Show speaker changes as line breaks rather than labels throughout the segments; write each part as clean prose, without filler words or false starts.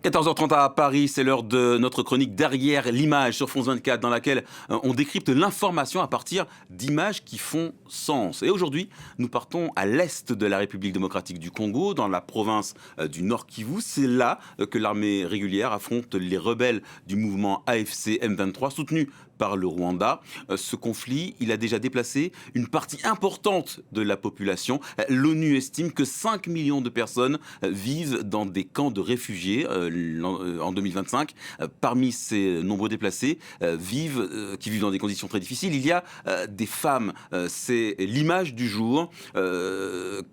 14h30 à Paris, c'est l'heure de notre chronique Derrière l'image sur France 24 dans laquelle on décrypte l'information à partir d'images qui font sens. Et aujourd'hui, nous partons à l'est de la République démocratique du Congo, dans la province du Nord Kivu. C'est là que l'armée régulière affronte les rebelles du mouvement AFC M23, soutenus par le Rwanda. Ce conflit, il a déjà déplacé une partie importante de la population. L'ONU estime que 5 millions de personnes vivent dans des camps de réfugiés en 2025. Parmi ces nombreux déplacés qui vivent dans des conditions très difficiles, il y a des femmes. C'est l'image du jour.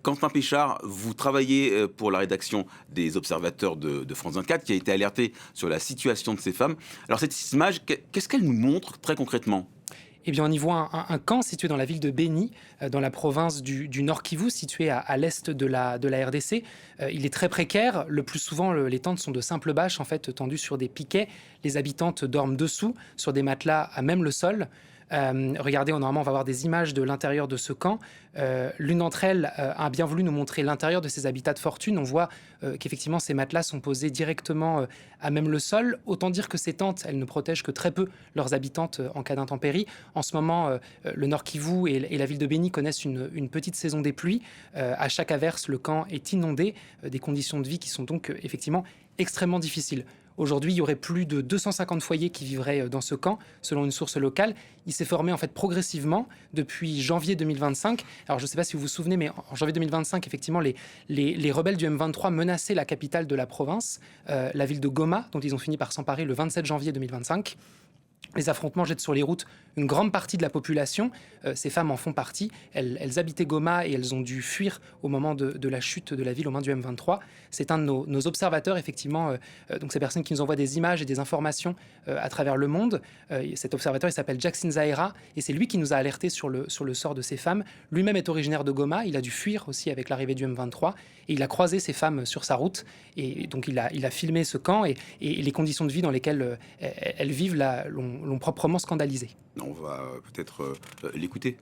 Quentin Péchard, vous travaillez pour la rédaction des Observateurs de France 24, qui a été alerté sur la situation de ces femmes. Alors cette image, qu'est-ce qu'elle nous montre très concrètement?
Eh bien, on y voit un camp situé dans la ville de Beni, dans la province du Nord Kivu, situé à l'est de la RDC. Il est très précaire. Le plus souvent, les tentes sont de simples bâches, en fait, tendues sur des piquets. Les habitantes dorment dessous, sur des matelas à même le sol. Regardez, normalement, on va voir des images de l'intérieur de ce camp. L'une d'entre elles a bien voulu nous montrer l'intérieur de ces habitats de fortune. On voit qu'effectivement, ces matelas sont posés directement à même le sol. Autant dire que ces tentes, elles ne protègent que très peu leurs habitantes en cas d'intempérie. En ce moment, le Nord Kivu et la ville de Beni connaissent une petite saison des pluies. À chaque averse, le camp est inondé. Des conditions de vie qui sont donc effectivement extrêmement difficiles. Aujourd'hui, il y aurait plus de 250 foyers qui vivraient dans ce camp, selon une source locale. Il s'est formé en fait progressivement depuis janvier 2025. Alors je ne sais pas si vous vous souvenez, mais en janvier 2025, effectivement, les rebelles du M23 menaçaient la capitale de la province, la ville de Goma, dont ils ont fini par s'emparer le 27 janvier 2025. Les affrontements jettent sur les routes une grande partie de la population. Ces femmes en font partie. Elles habitaient Goma et elles ont dû fuir au moment de la chute de la ville aux mains du M23. C'est un de nos observateurs, effectivement, donc ces personnes qui nous envoient des images et des informations à travers le monde. Cet observateur, il s'appelle Jackson Zaera et c'est lui qui nous a alertés sur le sort de ces femmes. Lui-même est originaire de Goma. Il a dû fuir aussi avec l'arrivée du M23 et il a croisé ces femmes sur sa route. Et donc, il a filmé ce camp et les conditions de vie dans lesquelles elles vivent l'ont proprement scandalisé.
On va peut-être l'écouter.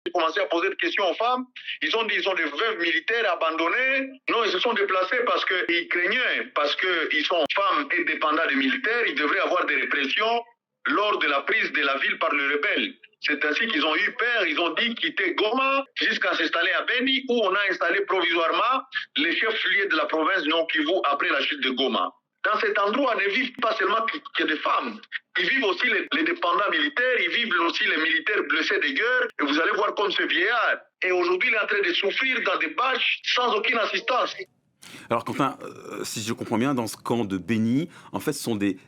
Ils commençaient à poser des questions aux femmes. Ils ont dit qu'ils sont des veuves militaires abandonnées. Non, ils se sont déplacés parce qu'ils craignaient, parce qu'ils sont femmes et dépendants des militaires. Ils devraient avoir des répressions lors de la prise de la ville par les rebelles. C'est ainsi qu'ils ont eu peur. Ils ont dit quitter Goma jusqu'à s'installer à Beni, où on a installé provisoirement les chefs-lieux de la province du Nord Kivu après la chute de Goma. Dans cet endroit, ne vivent pas seulement que des femmes. Ils vivent aussi les dépendants militaires, ils vivent aussi les militaires blessés de guerre. Et vous allez voir comme ce vieillard. Et aujourd'hui, il est en train de souffrir dans des bâches sans aucune assistance.
Alors Quentin, si je comprends bien, dans ce camp de Beni, en fait, ce sont des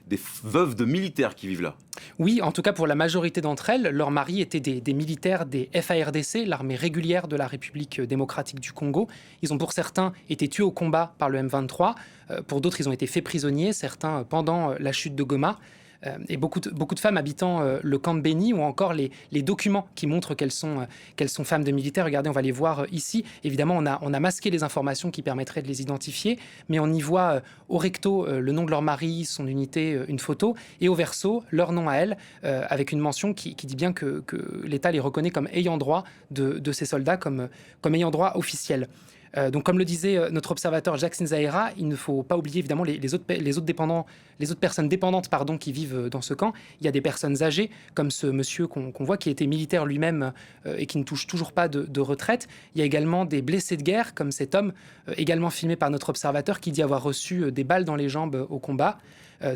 veuves de militaires qui vivent là.
Oui, en tout cas pour la majorité d'entre elles, leurs maris étaient des militaires des FARDC, l'armée régulière de la République démocratique du Congo. Ils ont pour certains été tués au combat par le M23, pour d'autres ils ont été faits prisonniers, certains pendant la chute de Goma. Et beaucoup de femmes habitant le camp de Beni ou encore les documents qui montrent qu'elles sont femmes de militaires. Regardez, on va les voir ici. Évidemment, on a masqué les informations qui permettraient de les identifier, mais on y voit au recto le nom de leur mari, son unité, une photo, et au verso, leur nom à elles, avec une mention qui dit bien que l'État les reconnaît comme ayant droit de ces soldats, comme ayant droit officiel. Donc, comme le disait notre observateur Jackson Zaera, il ne faut pas oublier évidemment les autres personnes dépendantes qui vivent dans ce camp. Il y a des personnes âgées, comme ce monsieur qu'on voit, qui était militaire lui-même et qui ne touche toujours pas de retraite. Il y a également des blessés de guerre, comme cet homme, également filmé par notre observateur, qui dit avoir reçu des balles dans les jambes au combat.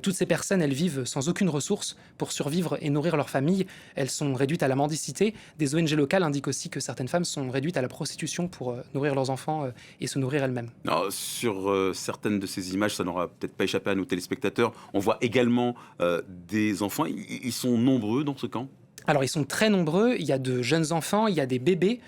Toutes ces personnes, elles vivent sans aucune ressource pour survivre et nourrir leur famille. Elles sont réduites à la mendicité. Des ONG locales indiquent aussi que certaines femmes sont réduites à la prostitution pour nourrir leurs enfants et se nourrir elles-mêmes.
Alors, sur certaines de ces images, ça n'aura peut-être pas échappé à nos téléspectateurs, on voit également des enfants. Ils sont nombreux dans ce camp?
Alors, ils sont très nombreux. Il y a de jeunes enfants, il y a des bébés.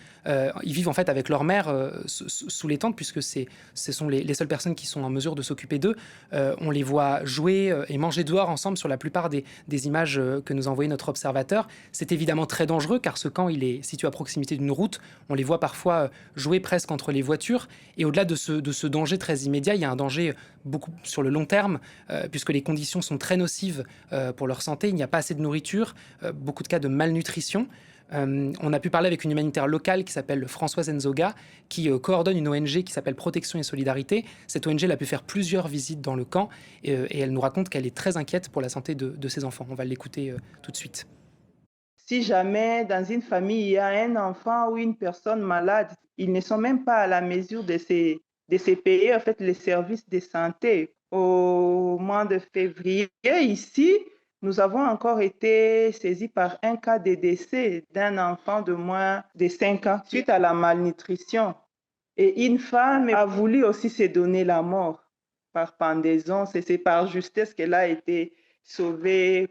Ils vivent en fait avec leur mère sous les tentes, puisque ce sont les seules personnes qui sont en mesure de s'occuper d'eux. On les voit jouer et manger dehors ensemble sur la plupart des images que nous a envoyées notre observateur. C'est évidemment très dangereux, car ce camp il est situé à proximité d'une route. On les voit parfois jouer presque entre les voitures. Et au-delà de ce danger très immédiat, il y a un danger beaucoup sur le long terme, puisque les conditions sont très nocives pour leur santé. Il n'y a pas assez de nourriture, beaucoup de cas de malnutrition. On a pu parler avec une humanitaire locale qui s'appelle Françoise Nzoga, qui coordonne une ONG qui s'appelle Protection et Solidarité. Cette ONG elle a pu faire plusieurs visites dans le camp et elle nous raconte qu'elle est très inquiète pour la santé de ses enfants. On va l'écouter tout de suite.
Si jamais dans une famille, il y a un enfant ou une personne malade, ils ne sont même pas à la mesure de se payer en fait, les services de santé. Au mois de février, ici, nous avons encore été saisis par un cas de décès d'un enfant de moins de 5 ans suite à la malnutrition. Et une femme a voulu aussi se donner la mort par pendaison. C'est par justesse qu'elle a été sauvée.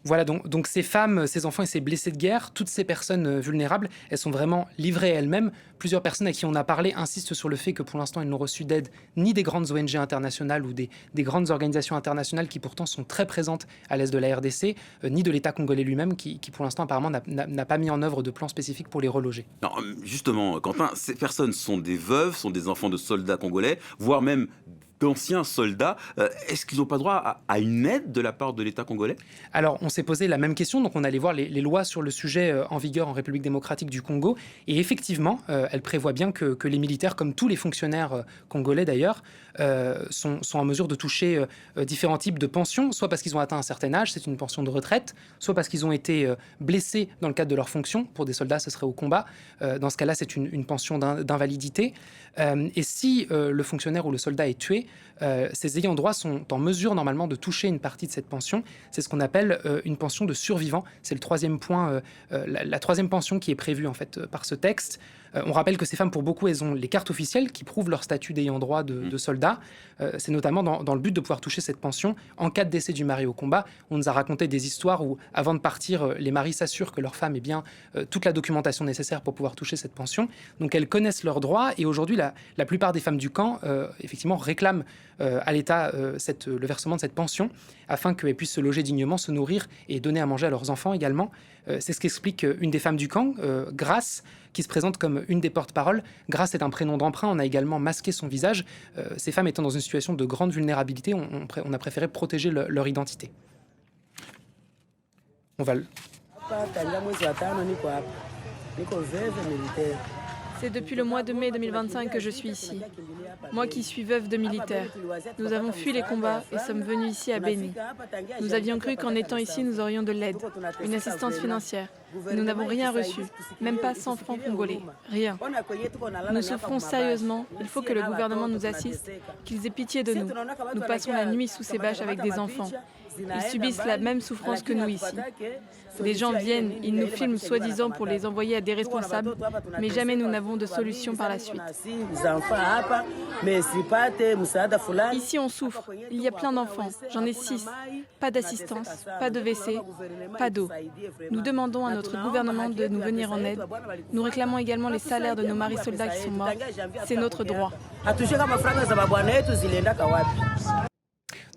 Voilà, donc ces femmes, ces enfants et ces blessés de guerre, toutes ces personnes vulnérables, elles sont vraiment livrées à elles-mêmes. Plusieurs personnes à qui on a parlé insistent sur le fait que pour l'instant, elles n'ont reçu d'aide ni des grandes ONG internationales ou des grandes organisations internationales qui pourtant sont très présentes à l'est de la RDC, ni de l'État congolais lui-même qui pour l'instant apparemment n'a pas mis en œuvre de plan spécifique pour les reloger.
Non, justement, Quentin, ces personnes sont des veuves, sont des enfants de soldats congolais, voire même d'anciens soldats. Est-ce qu'ils n'ont pas droit à une aide de la part de l'État congolais ?
Alors, on s'est posé la même question, donc on allait voir les lois sur le sujet en vigueur en République démocratique du Congo. Et effectivement, elles prévoient bien que les militaires, comme tous les fonctionnaires congolais d'ailleurs, sont en mesure de toucher différents types de pensions, soit parce qu'ils ont atteint un certain âge, c'est une pension de retraite, soit parce qu'ils ont été blessés dans le cadre de leur fonction. Pour des soldats, ce serait au combat. Dans ce cas-là, c'est une pension d'invalidité. Et si le fonctionnaire ou le soldat est tué, ces ayants droit sont en mesure normalement de toucher une partie de cette pension. C'est ce qu'on appelle une pension de survivant. C'est le troisième point, la troisième pension qui est prévue en fait par ce texte. On rappelle que ces femmes, pour beaucoup, elles ont les cartes officielles qui prouvent leur statut d'ayant droit de soldats. C'est notamment dans le but de pouvoir toucher cette pension en cas de décès du mari au combat. On nous a raconté des histoires où, avant de partir, les maris s'assurent que leur femme ait bien toute la documentation nécessaire pour pouvoir toucher cette pension. Donc elles connaissent leurs droits et aujourd'hui, la plupart des femmes du camp, effectivement, réclament à l'État le versement de cette pension afin qu'elles puissent se loger dignement, se nourrir et donner à manger à leurs enfants également. C'est ce qu'explique une des femmes du camp, Grace, qui se présente comme une des porte-paroles. Grace est un prénom d'emprunt, on a également masqué son visage. Ces femmes étant dans une situation de grande vulnérabilité, on a préféré protéger leur identité. On va
C'est depuis le mois de mai 2025 que je suis ici. Moi qui suis veuve de militaire. Nous avons fui les combats et sommes venus ici à Béni. Nous avions cru qu'en étant ici, nous aurions de l'aide, une assistance financière. Mais nous n'avons rien reçu, même pas 100 francs congolais, rien. Nous souffrons sérieusement, il faut que le gouvernement nous assiste, qu'ils aient pitié de nous. Nous passons la nuit sous ces bâches avec des enfants. Ils subissent la même souffrance que nous ici. Les gens viennent, ils nous filment soi-disant pour les envoyer à des responsables, mais jamais nous n'avons de solution par la suite. Ici, on souffre. Il y a plein d'enfants. J'en ai 6. Pas d'assistance, pas de WC, pas d'eau. Nous demandons à notre gouvernement de nous venir en aide. Nous réclamons également les salaires de nos maris soldats qui sont morts. C'est notre droit.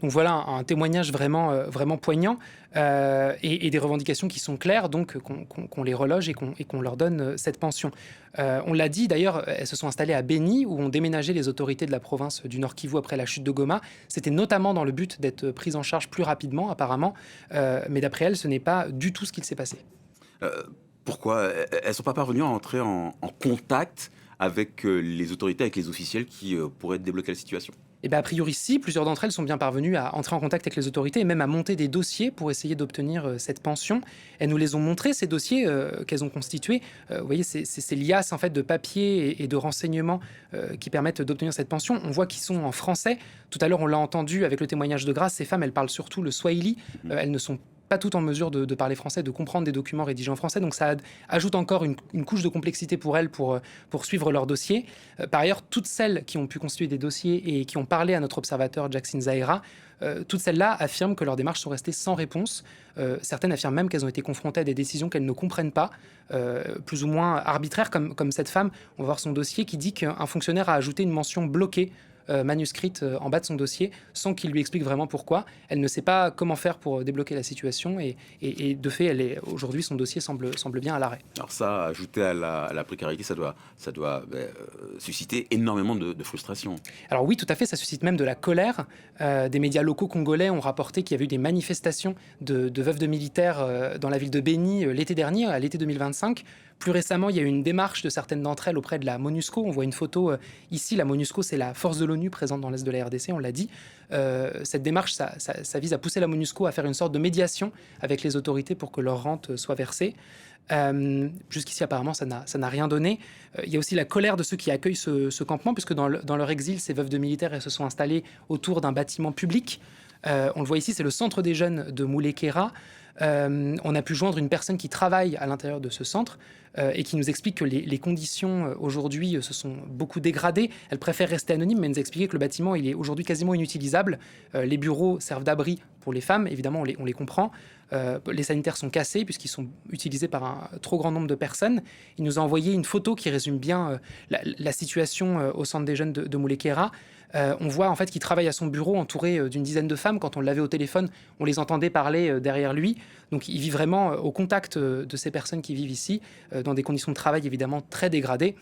Donc voilà un témoignage vraiment poignant et des revendications qui sont claires, donc qu'on les reloge et qu'on leur donne cette pension. On l'a dit d'ailleurs, elles se sont installées à Béni où ont déménagé les autorités de la province du Nord Kivu après la chute de Goma. C'était notamment dans le but d'être prises en charge plus rapidement apparemment, mais d'après elles, ce n'est pas du tout ce qu'il s'est passé.
Pourquoi elles ne sont pas parvenues à entrer en contact avec les autorités, avec les officiels qui pourraient débloquer la situation ?
Et bien, a priori, si, plusieurs d'entre elles sont bien parvenues à entrer en contact avec les autorités et même à monter des dossiers pour essayer d'obtenir cette pension. Elles nous les ont montrés, ces dossiers qu'elles ont constitués. Vous voyez, c'est liasses en fait, de papiers et de renseignements qui permettent d'obtenir cette pension. On voit qu'ils sont en français. Tout à l'heure, on l'a entendu avec le témoignage de Grace, ces femmes, elles parlent surtout le swahili. Elles ne sont pas toutes en mesure de parler français, de comprendre des documents rédigés en français. Donc ça ajoute encore une couche de complexité pour elles pour suivre leur dossier. Par ailleurs, toutes celles qui ont pu constituer des dossiers et qui ont parlé à notre observateur Jackson Zaira, toutes celles-là affirment que leurs démarches sont restées sans réponse. Certaines affirment même qu'elles ont été confrontées à des décisions qu'elles ne comprennent pas, plus ou moins arbitraires, comme cette femme. On va voir son dossier qui dit qu'un fonctionnaire a ajouté une mention bloquée manuscrite en bas de son dossier, sans qu'il lui explique vraiment pourquoi. Elle ne sait pas comment faire pour débloquer la situation, et de fait, aujourd'hui, son dossier semble bien à l'arrêt.
Alors ça, ajouté à la précarité, ça doit susciter énormément de frustration.
Alors oui, tout à fait, ça suscite même de la colère. Des médias locaux congolais ont rapporté qu'il y avait eu des manifestations de veuves de militaires dans la ville de Béni l'été dernier, à l'été 2025. Plus récemment, il y a eu une démarche de certaines d'entre elles auprès de la MONUSCO. On voit une photo ici. La MONUSCO, c'est la force de l'ONU présente dans l'est de la RDC, on l'a dit. Cette démarche, ça vise à pousser la MONUSCO à faire une sorte de médiation avec les autorités pour que leur rente soit versée. Jusqu'ici, apparemment, ça n'a rien donné. Il y a aussi la colère de ceux qui accueillent ce campement, puisque dans leur exil, ces veuves de militaires, elles se sont installées autour d'un bâtiment public. On le voit ici, c'est le centre des jeunes de Moulekera. On a pu joindre une personne qui travaille à l'intérieur de ce centre et qui nous explique que les conditions aujourd'hui se sont beaucoup dégradées. Elle préfère rester anonyme, mais elle nous a expliqué que le bâtiment il est aujourd'hui quasiment inutilisable. Les bureaux servent d'abri pour les femmes, évidemment on les comprend. Les sanitaires sont cassés puisqu'ils sont utilisés par un trop grand nombre de personnes. Il nous a envoyé une photo qui résume bien la situation au centre des jeunes de Moulekera. On voit en fait qu'il travaille à son bureau entouré d'une dizaine de femmes. Quand on l'avait au téléphone, on les entendait parler derrière lui. Donc il vit vraiment au contact de ces personnes qui vivent ici, dans des conditions de travail évidemment très dégradées.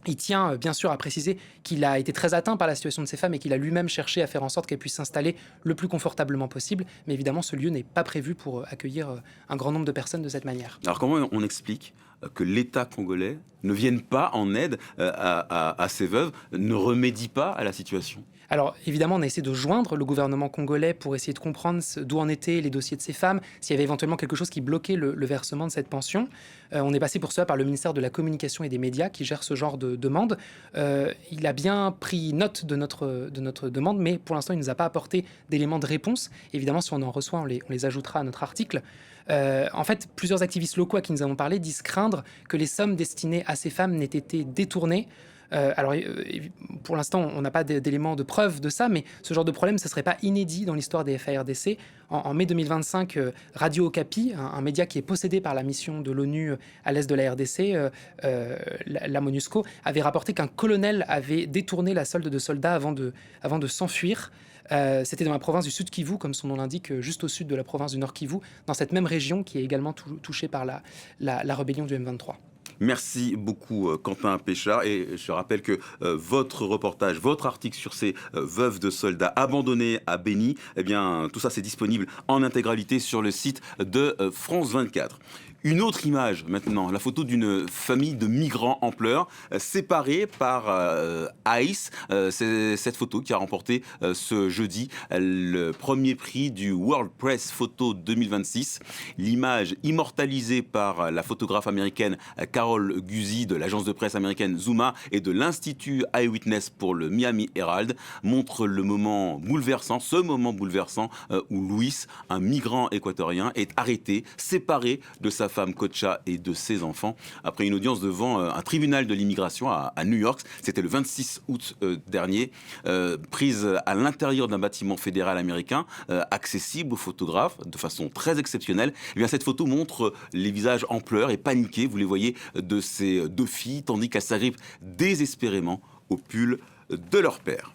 Il tient bien sûr à préciser qu'il a été très atteint par la situation de ces femmes et qu'il a lui-même cherché à faire en sorte qu'elles puissent s'installer le plus confortablement possible. Mais évidemment, ce lieu n'est pas prévu pour accueillir un grand nombre de personnes de cette manière.
Alors comment on explique que l'État congolais ne vienne pas en aide à ces veuves, ne remédie pas à la situation ?
Alors évidemment, on a essayé de joindre le gouvernement congolais pour essayer de comprendre d'où en étaient les dossiers de ces femmes, s'il y avait éventuellement quelque chose qui bloquait le versement de cette pension. On est passé pour cela par le ministère de la Communication et des Médias qui gère ce genre de demande. Il a bien pris note de notre demande, mais pour l'instant, il ne nous a pas apporté d'éléments de réponse. Évidemment, si on en reçoit, on les ajoutera à notre article. En fait, plusieurs activistes locaux à qui nous avons parlé disent craindre que les sommes destinées à ces femmes n'aient été détournées. Alors, pour l'instant, on n'a pas d'éléments de preuve de ça, mais ce genre de problème, ce ne serait pas inédit dans l'histoire des FARDC. En mai 2025, Radio Okapi, un média qui est possédé par la mission de l'ONU à l'est de la RDC, la MONUSCO, avait rapporté qu'un colonel avait détourné la solde de soldats avant de s'enfuir. C'était dans la province du Sud Kivu, comme son nom l'indique, juste au sud de la province du Nord Kivu, dans cette même région qui est également touchée par la rébellion du M23.
Merci beaucoup Quentin Péchard, et je rappelle que votre reportage, votre article sur ces veuves de soldats abandonnés à Béni, eh bien tout ça c'est disponible en intégralité sur le site de France 24. Une autre image maintenant, la photo d'une famille de migrants en pleurs, séparés par ICE. C'est cette photo qui a remporté ce jeudi le premier prix du World Press Photo 2026. L'image immortalisée par la photographe américaine Carol Guzzi de l'agence de presse américaine Zuma et de l'Institut Eyewitness pour le Miami Herald montre le moment bouleversant, ce moment bouleversant où Luis, un migrant équatorien, est arrêté, séparé de sa femme Kocha et de ses enfants après une audience devant un tribunal de l'immigration à New York. C'était le 26 août dernier, prise à l'intérieur d'un bâtiment fédéral américain, accessible aux photographes de façon très exceptionnelle. Eh bien, cette photo montre les visages en pleurs et paniqués, vous les voyez, de ces deux filles, tandis qu'elles s'agrippent désespérément au pull de leur père.